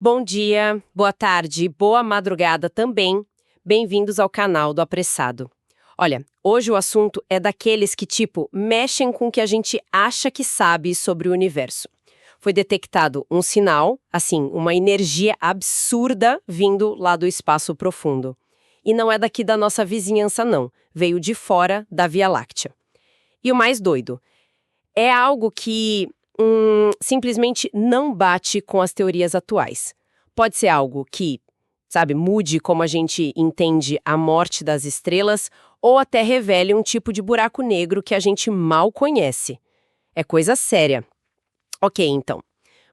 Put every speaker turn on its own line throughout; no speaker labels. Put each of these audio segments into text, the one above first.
Bom dia, boa tarde, boa madrugada também. Bem-vindos ao canal do Apressado. Olha, hoje o assunto é daqueles que, mexem com o que a gente acha que sabe sobre o universo. Foi detectado um sinal, uma energia absurda vindo lá do espaço profundo. E não é daqui da nossa vizinhança, não. Veio de fora da Via Láctea. E o mais doido, é algo que simplesmente não bate com as teorias atuais. Pode ser algo que, mude como a gente entende a morte das estrelas ou até revele um tipo de buraco negro que a gente mal conhece. É coisa séria. Ok, então,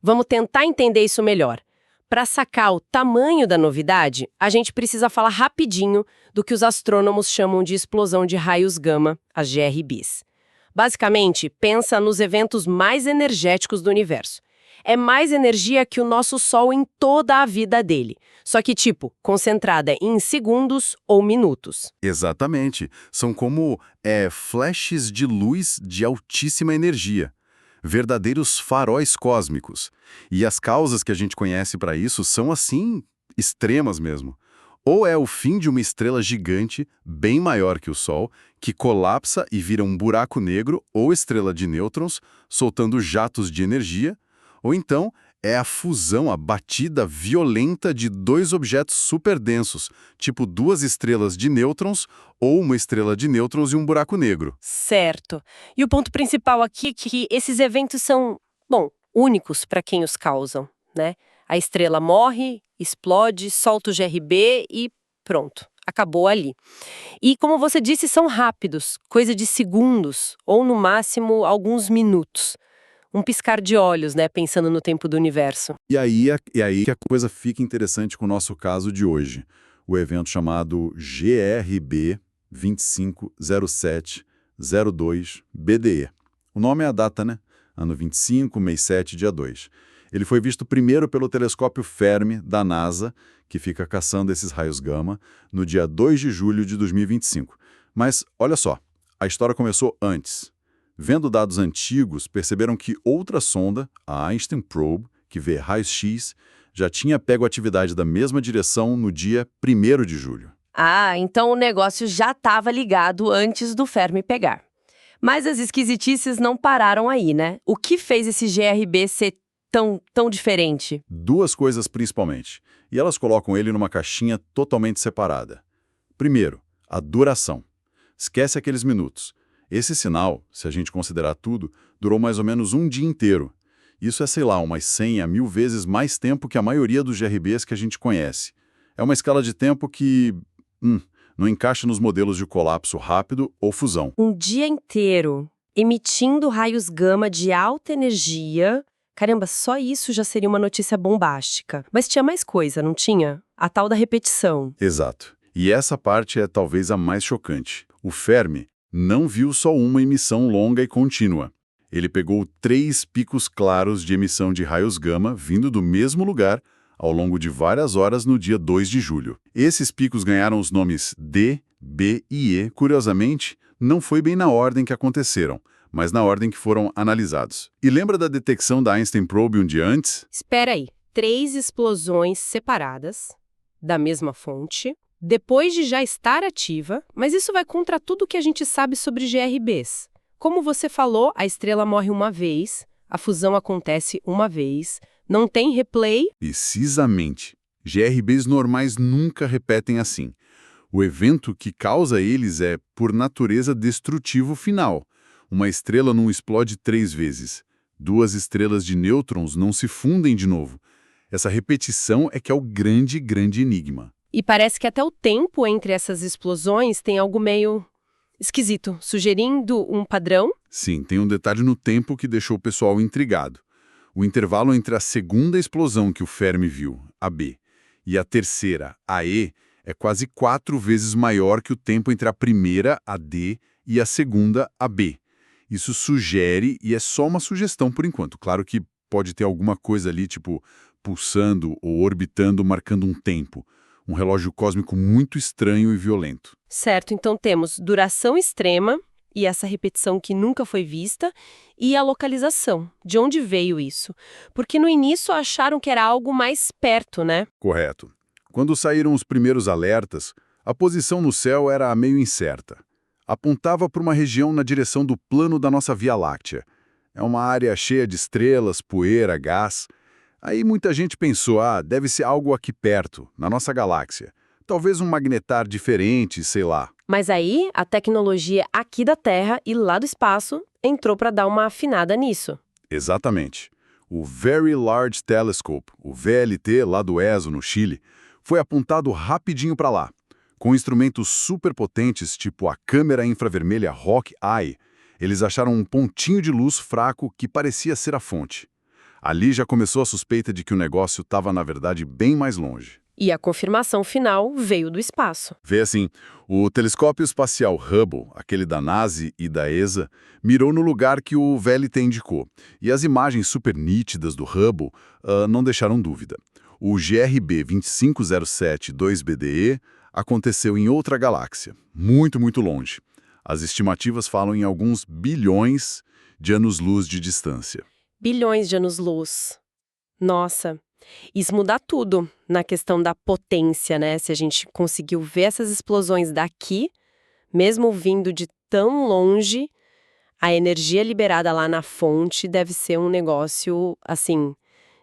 vamos tentar entender isso melhor. Para sacar o tamanho da novidade, a gente precisa falar rapidinho do que os astrônomos chamam de explosão de raios gama, as GRBs. Basicamente, pensa nos eventos mais energéticos do universo. É mais energia que o nosso Sol em toda a vida dele. Só que, concentrada em segundos ou minutos.
Exatamente. São como flashes de luz de altíssima energia. Verdadeiros faróis cósmicos. E as causas que a gente conhece para isso são, extremas mesmo. Ou é o fim de uma estrela gigante, bem maior que o Sol, que colapsa e vira um buraco negro ou estrela de nêutrons, soltando jatos de energia, ou então é a fusão, a batida violenta de dois objetos superdensos, tipo duas estrelas de nêutrons ou uma estrela de nêutrons e um buraco negro.
Certo. E o ponto principal aqui é que esses eventos são, únicos para quem os causam, né? A estrela morre, explode, solta o GRB e pronto, acabou ali. E como você disse, são rápidos, coisa de segundos, ou no máximo alguns minutos. Um piscar de olhos, né, pensando no tempo do universo.
E aí que a coisa fica interessante com o nosso caso de hoje. O evento chamado GRB 250702-BDE. O nome é a data, né? Ano 25, mês 7, dia 2. Ele foi visto primeiro pelo telescópio Fermi, da NASA, que fica caçando esses raios gama, no dia 2 de julho de 2025. Mas, olha só, a história começou antes. Vendo dados antigos, perceberam que outra sonda, a Einstein Probe, que vê raios-x, já tinha pego atividade da mesma direção no dia 1º de julho.
Ah, então o negócio já estava ligado antes do Fermi pegar. Mas as esquisitices não pararam aí, né? O que fez esse GRB ser tão diferente?
Duas coisas principalmente, e elas colocam ele numa caixinha totalmente separada. Primeiro, a duração. Esquece aqueles minutos. Esse sinal, se a gente considerar tudo, durou mais ou menos um dia inteiro. Isso é, umas 100 a 1000 vezes mais tempo que a maioria dos GRBs que a gente conhece. É uma escala de tempo que não encaixa nos modelos de colapso rápido ou fusão.
Um dia inteiro, emitindo raios gama de alta energia. Caramba, só isso já seria uma notícia bombástica. Mas tinha mais coisa, não tinha? A tal da repetição.
Exato. E essa parte é talvez a mais chocante. O Fermi não viu só uma emissão longa e contínua. Ele pegou 3 picos claros de emissão de raios gama vindo do mesmo lugar ao longo de várias horas no dia 2 de julho. Esses picos ganharam os nomes D, B e E. Curiosamente, não foi bem na ordem que aconteceram, mas na ordem que foram analisados. E lembra da detecção da Einstein Probe um dia antes?
Espera aí, 3 explosões separadas, da mesma fonte, depois de já estar ativa, mas isso vai contra tudo que a gente sabe sobre GRBs. Como você falou, a estrela morre uma vez, a fusão acontece uma vez, não tem replay.
Precisamente. GRBs normais nunca repetem assim. O evento que causa eles é, por natureza, destrutivo final. Uma estrela não explode 3 vezes. 2 estrelas de nêutrons não se fundem de novo. Essa repetição é que é o grande enigma.
E parece que até o tempo entre essas explosões tem algo meio esquisito, sugerindo um padrão.
Sim, tem um detalhe no tempo que deixou o pessoal intrigado. O intervalo entre a segunda explosão que o Fermi viu, a B, e a terceira, a E, é quase 4 vezes maior que o tempo entre a primeira, a D, e a segunda, a B. Isso sugere, e é só uma sugestão por enquanto, claro que pode ter alguma coisa ali, pulsando ou orbitando, marcando um tempo. Um relógio cósmico muito estranho e violento.
Certo, então temos duração extrema e essa repetição que nunca foi vista, e a localização, de onde veio isso. Porque no início acharam que era algo mais perto, né?
Correto. Quando saíram os primeiros alertas, a posição no céu era meio incerta. Apontava para uma região na direção do plano da nossa Via Láctea. É uma área cheia de estrelas, poeira, gás. Aí muita gente pensou, deve ser algo aqui perto, na nossa galáxia. Talvez um magnetar diferente, sei lá.
Mas aí a tecnologia aqui da Terra e lá do espaço entrou para dar uma afinada nisso.
Exatamente. O Very Large Telescope, o VLT, lá do ESO, no Chile, foi apontado rapidinho para lá. Com instrumentos superpotentes, tipo a câmera infravermelha Hawk-Eye, eles acharam um pontinho de luz fraco que parecia ser a fonte. Ali já começou a suspeita de que o negócio estava, na verdade, bem mais longe.
E a confirmação final veio do espaço.
Vê assim, o telescópio espacial Hubble, aquele da NASA e da ESA, mirou no lugar que o VLT indicou. E as imagens super nítidas do Hubble não deixaram dúvida. O GRB 2507-2BDE aconteceu em outra galáxia, muito, muito longe. As estimativas falam em alguns bilhões de anos-luz de distância.
Bilhões de anos-luz. Nossa, isso muda tudo na questão da potência, né? Se a gente conseguiu ver essas explosões daqui, mesmo vindo de tão longe, a energia liberada lá na fonte deve ser um negócio, assim,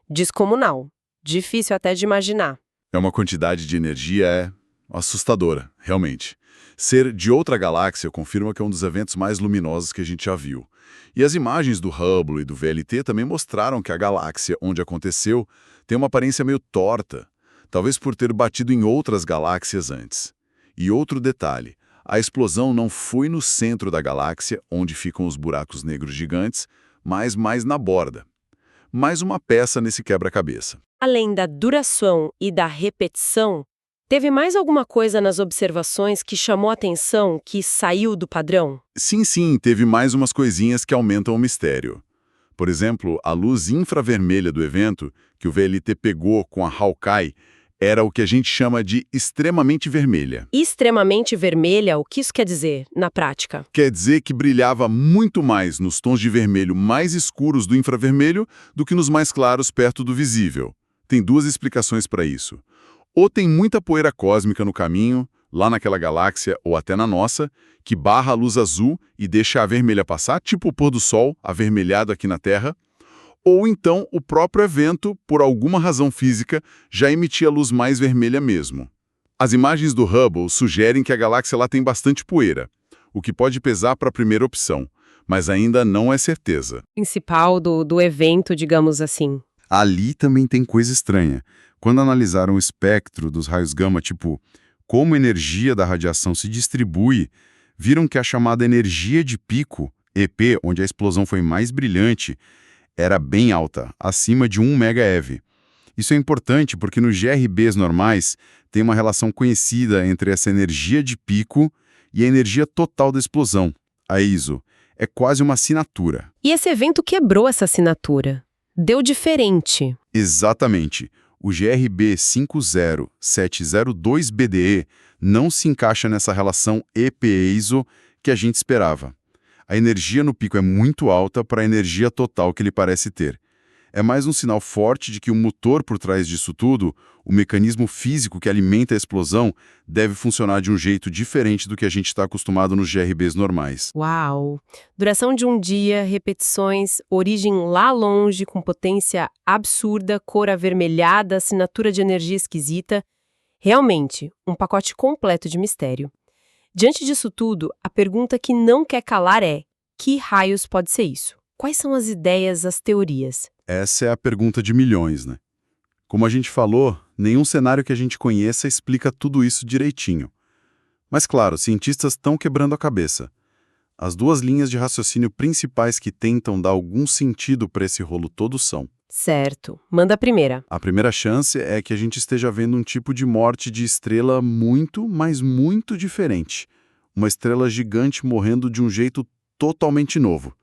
descomunal. Difícil até de imaginar.
É uma quantidade de energia assustadora, realmente. Ser de outra galáxia confirma que é um dos eventos mais luminosos que a gente já viu. E as imagens do Hubble e do VLT também mostraram que a galáxia onde aconteceu tem uma aparência meio torta, talvez por ter batido em outras galáxias antes. E outro detalhe, a explosão não foi no centro da galáxia, onde ficam os buracos negros gigantes, mas mais na borda. Mais uma peça nesse quebra-cabeça.
Além da duração e da repetição, teve mais alguma coisa nas observações que chamou a atenção, que saiu do padrão?
Sim, teve mais umas coisinhas que aumentam o mistério. Por exemplo, a luz infravermelha do evento, que o VLT pegou com a Hawkeye, era o que a gente chama de extremamente vermelha.
Extremamente vermelha, o que isso quer dizer, na prática?
Quer dizer que brilhava muito mais nos tons de vermelho mais escuros do infravermelho do que nos mais claros perto do visível. Tem duas explicações para isso. Ou tem muita poeira cósmica no caminho, lá naquela galáxia ou até na nossa, que barra a luz azul e deixa a vermelha passar, tipo o pôr do sol, avermelhado aqui na Terra. Ou então o próprio evento, por alguma razão física, já emitia luz mais vermelha mesmo. As imagens do Hubble sugerem que a galáxia lá tem bastante poeira, o que pode pesar para a primeira opção, mas ainda não é certeza.
Principal do evento, digamos assim.
Ali também tem coisa estranha. Quando analisaram o espectro dos raios gama, tipo, como a energia da radiação se distribui, viram que a chamada energia de pico, EP, onde a explosão foi mais brilhante, era bem alta, acima de 1 MeV. Isso é importante porque nos GRBs normais tem uma relação conhecida entre essa energia de pico e a energia total da explosão, a ISO. É quase uma assinatura.
E esse evento quebrou essa assinatura. Deu diferente.
Exatamente. O GRB 50702BDE não se encaixa nessa relação EP-ISO que a gente esperava. A energia no pico é muito alta para a energia total que ele parece ter. É mais um sinal forte de que o motor por trás disso tudo, o mecanismo físico que alimenta a explosão, deve funcionar de um jeito diferente do que a gente está acostumado nos GRBs normais.
Uau! Duração de um dia, repetições, origem lá longe, com potência absurda, cor avermelhada, assinatura de energia esquisita. Realmente, um pacote completo de mistério. Diante disso tudo, a pergunta que não quer calar é: que raios pode ser isso? Quais são as ideias, as teorias?
Essa é a pergunta de milhões, né? Como a gente falou, nenhum cenário que a gente conheça explica tudo isso direitinho. Mas claro, cientistas estão quebrando a cabeça. As duas linhas de raciocínio principais que tentam dar algum sentido para esse rolo todo são:
Certo. Manda a primeira.
a primeira chance é que a gente esteja vendo um tipo de morte de estrela muito, mas muito diferente. Uma estrela gigante morrendo de um jeito totalmente novo.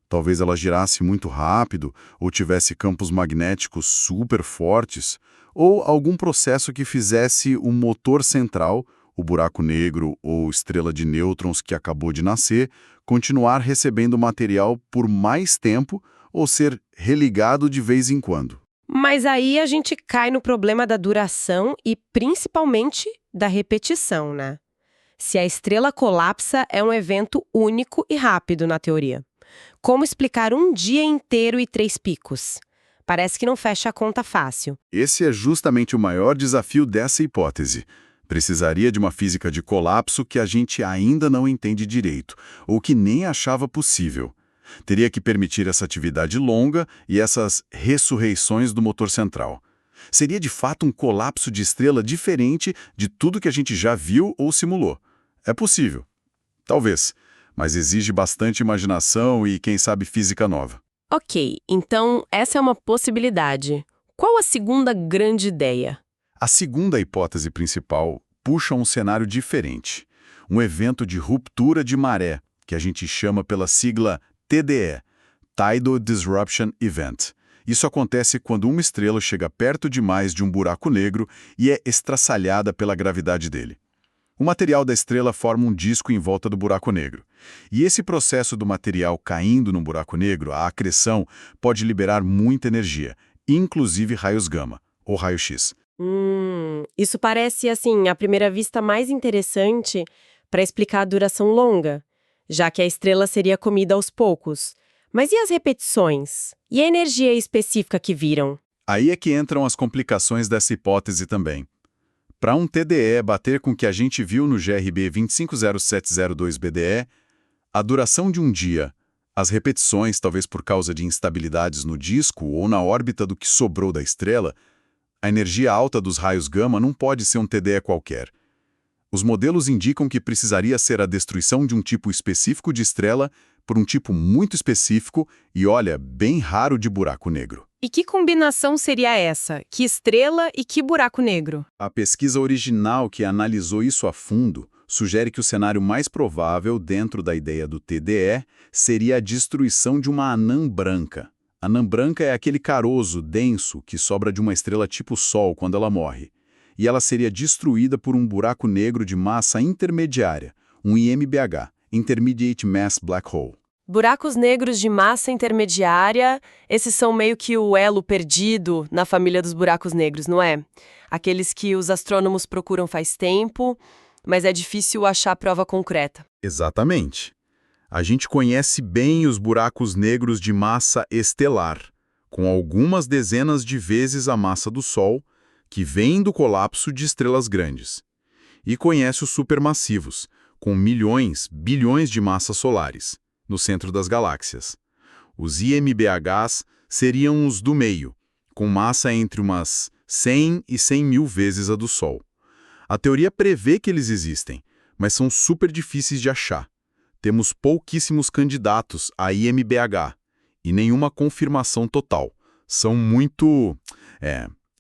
Talvez ela girasse muito rápido, ou tivesse campos magnéticos super fortes, ou algum processo que fizesse o motor central, o buraco negro ou estrela de nêutrons que acabou de nascer, continuar recebendo material por mais tempo ou ser religado de vez em quando.
Mas aí a gente cai no problema da duração e principalmente da repetição, né? Se a estrela colapsa, é um evento único e rápido na teoria. Como explicar um dia inteiro e 3 picos? Parece que não fecha a conta fácil.
Esse é justamente o maior desafio dessa hipótese. Precisaria de uma física de colapso que a gente ainda não entende direito, ou que nem achava possível. Teria que permitir essa atividade longa e essas ressurreições do motor central. Seria de fato um colapso de estrela diferente de tudo que a gente já viu ou simulou. É possível. Talvez. Mas exige bastante imaginação e, quem sabe, física nova.
Ok, então essa é uma possibilidade. Qual a segunda grande ideia?
A segunda hipótese principal puxa um cenário diferente. Um evento de ruptura de maré, que a gente chama pela sigla TDE, Tidal Disruption Event. Isso acontece quando uma estrela chega perto demais de um buraco negro e é estraçalhada pela gravidade dele. O material da estrela forma um disco em volta do buraco negro. E esse processo do material caindo no buraco negro, a acreção, pode liberar muita energia, inclusive raios gama, ou raio-x.
Isso parece, assim, à primeira vista mais interessante para explicar a duração longa, já que a estrela seria comida aos poucos. Mas e as repetições? E a energia específica que viram?
Aí é que entram as complicações dessa hipótese também. Para um TDE bater com o que a gente viu no GRB 250702BDE, a duração de um dia, as repetições, talvez por causa de instabilidades no disco ou na órbita do que sobrou da estrela, a energia alta dos raios gama não pode ser um TDE qualquer. Os modelos indicam que precisaria ser a destruição de um tipo específico de estrela por um tipo muito específico e, olha, bem raro de buraco negro.
E que combinação seria essa? Que estrela e que buraco negro?
A pesquisa original que analisou isso a fundo sugere que o cenário mais provável dentro da ideia do TDE seria a destruição de uma anã branca. A anã branca é aquele caroço denso que sobra de uma estrela tipo Sol quando ela morre. E ela seria destruída por um buraco negro de massa intermediária, um IMBH, Intermediate Mass Black Hole.
Buracos negros de massa intermediária, esses são meio que o elo perdido na família dos buracos negros, não é? Aqueles que os astrônomos procuram faz tempo, mas é difícil achar prova concreta.
Exatamente. A gente conhece bem os buracos negros de massa estelar, com algumas dezenas de vezes a massa do Sol, que vêm do colapso de estrelas grandes. E conhece os supermassivos, com milhões, bilhões de massas solares, no centro das galáxias. Os IMBHs seriam os do meio, com massa entre umas 100 e 100 mil vezes a do Sol. A teoria prevê que eles existem, mas são super difíceis de achar. Temos pouquíssimos candidatos a IMBH e nenhuma confirmação total. São muito,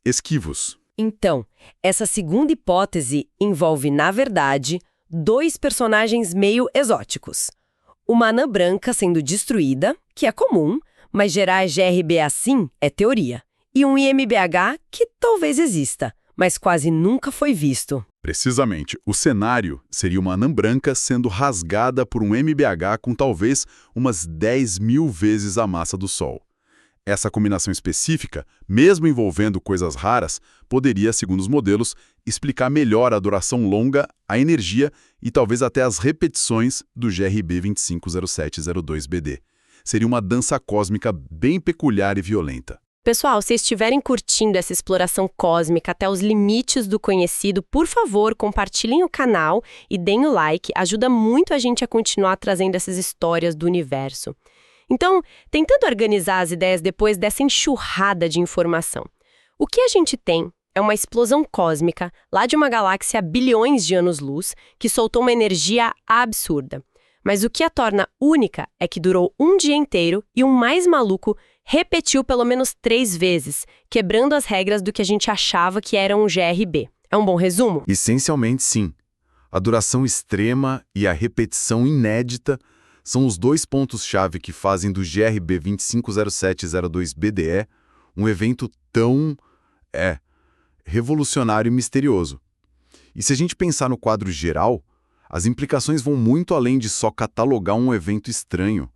esquivos.
Então, essa segunda hipótese envolve, na verdade, 2 personagens meio exóticos. Uma anã branca sendo destruída, que é comum, mas gerar GRB assim é teoria. E um IMBH que talvez exista, mas quase nunca foi visto.
Precisamente, o cenário seria uma anã branca sendo rasgada por um MBH com talvez umas 10 mil vezes a massa do Sol. Essa combinação específica, mesmo envolvendo coisas raras, poderia, segundo os modelos, explicar melhor a duração longa, a energia e talvez até as repetições do GRB 250702BD. Seria uma dança cósmica bem peculiar e violenta.
Pessoal, se estiverem curtindo essa exploração cósmica até os limites do conhecido, por favor, compartilhem o canal e deem o like, ajuda muito a gente a continuar trazendo essas histórias do universo. Então, tentando organizar as ideias depois dessa enxurrada de informação. O que a gente tem é uma explosão cósmica lá de uma galáxia a bilhões de anos-luz que soltou uma energia absurda. Mas o que a torna única é que durou um dia inteiro e um mais maluco repetiu pelo menos 3 vezes, quebrando as regras do que a gente achava que era um GRB. É um bom resumo?
Essencialmente, sim. A duração extrema e a repetição inédita são os 2 pontos-chave que fazem do GRB 250702BDE um evento tão, revolucionário e misterioso. E se a gente pensar no quadro geral, As implicações vão muito além de só catalogar um evento estranho.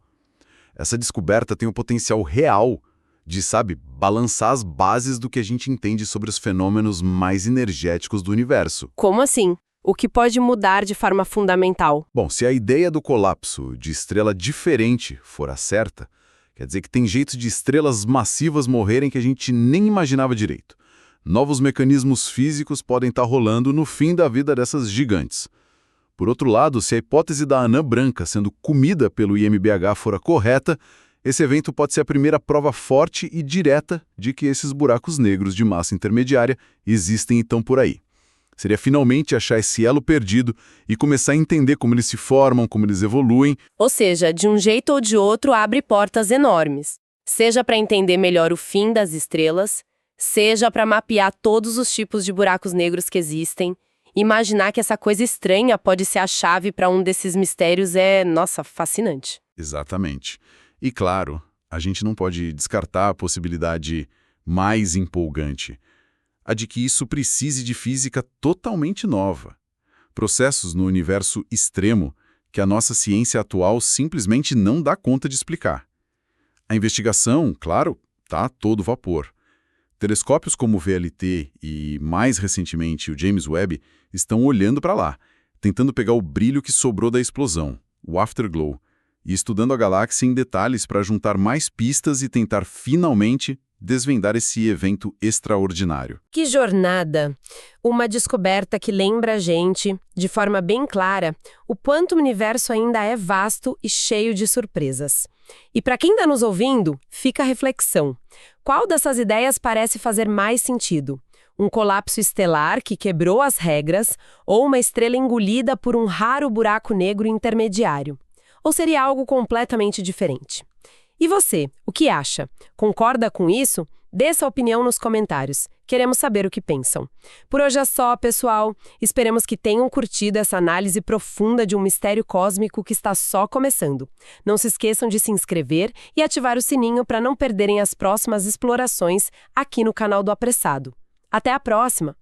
Essa descoberta tem o potencial real de, balançar as bases do que a gente entende sobre os fenômenos mais energéticos do universo.
Como assim? O que pode mudar de forma fundamental?
Bom, se a ideia do colapso de estrela diferente for a certa, quer dizer que tem jeito de estrelas massivas morrerem que a gente nem imaginava direito. Novos mecanismos físicos podem estar rolando no fim da vida dessas gigantes. Por outro lado, se a hipótese da anã branca sendo comida pelo IMBH for a correta, esse evento pode ser a primeira prova forte e direta de que esses buracos negros de massa intermediária existem e estão por aí. Seria finalmente achar esse elo perdido e começar a entender como eles se formam, como eles evoluem.
Ou seja, de um jeito ou de outro abre portas enormes. Seja para entender melhor o fim das estrelas, seja para mapear todos os tipos de buracos negros que existem. Imaginar que essa coisa estranha pode ser a chave para um desses mistérios é, fascinante.
Exatamente. E claro, a gente não pode descartar a possibilidade mais empolgante, a de que isso precise de física totalmente nova. Processos no universo extremo que a nossa ciência atual simplesmente não dá conta de explicar. A investigação, claro, está a todo vapor. Telescópios como o VLT e, mais recentemente, o James Webb estão olhando para lá, tentando pegar o brilho que sobrou da explosão, o afterglow, e estudando a galáxia em detalhes para juntar mais pistas e tentar finalmente desvendar esse evento extraordinário.
Que jornada! Uma descoberta que lembra a gente, de forma bem clara, o quanto o universo ainda é vasto e cheio de surpresas. E para quem está nos ouvindo, fica a reflexão. Qual dessas ideias parece fazer mais sentido? Um colapso estelar que quebrou as regras ou uma estrela engolida por um raro buraco negro intermediário? Ou seria algo completamente diferente? E você, o que acha? Concorda com isso? Dê sua opinião nos comentários. Queremos saber o que pensam. Por hoje é só, pessoal. Esperamos que tenham curtido essa análise profunda de um mistério cósmico que está só começando. Não se esqueçam de se inscrever e ativar o sininho para não perderem as próximas explorações aqui no canal do Apressado. Até a próxima!